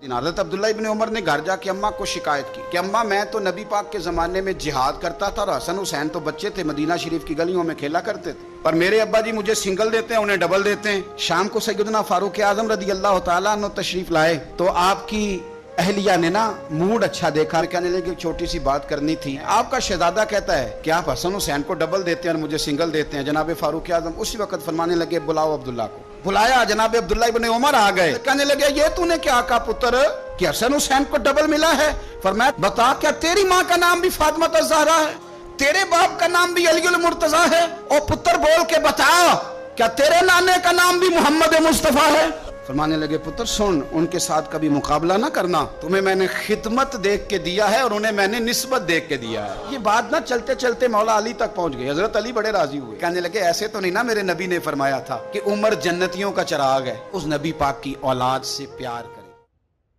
हज़रत अब्दुल्ला इब्न उमर ने घर जाके अम्मा को शिकायत की कि अम्मा मैं तो नबी पाक के ज़माने में जिहाद करता था और हसन हुसैन तो बच्चे थे, मदीना शरीफ की गलियों में खेला करते थे, पर मेरे अब्बा जी मुझे सिंगल देते हैं, उन्हें डबल देते हैं। शाम को सैयदना फारूक आज़म रज़ी अल्लाह तआला अन्हु तशरीफ लाए तो आपकी अहलिया ने ना मूड अच्छा देखा, कहने लगे छोटी सी बात करनी थी। आपका शहजादा कहता है कि आप हसन हुसैन को डबल देते हैं और मुझे सिंगल देते हैं। जनाब फारूक आज़म उसी वक्त फरमाने लगे बुलाओ अब्दुल्ला को। बुलाया, जनाब अब्दुल्ला इब्न उमर आ गए, कहने लगे ये तूने क्या कहा पुत्र कि हसन हुसैन को डबल मिला है? फरमाया बता क्या तेरी माँ का नाम भी फातिमा ज़हरा है, तेरे बाप का नाम भी अली उल मुर्तज़ा है, और पुत्र बोल के बता क्या तेरे नाने का नाम भी मोहम्मद मुस्तफा है? फरमाने लगे पुत्र सुन, उनके साथ कभी मुकाबला ना करना, तुम्हें मैंने खिदमत देख के दिया है और उन्हें मैंने निस्बत देख के दिया है। ये बात ना चलते चलते मौला अली तक पहुंच गई। हजरत अली बड़े राजी हुए, कहने लगे ऐसे तो नहीं ना, मेरे नबी ने फरमाया था कि उमर जन्नतियों का चिराग है, उस नबी पाक की औलाद से प्यार कर।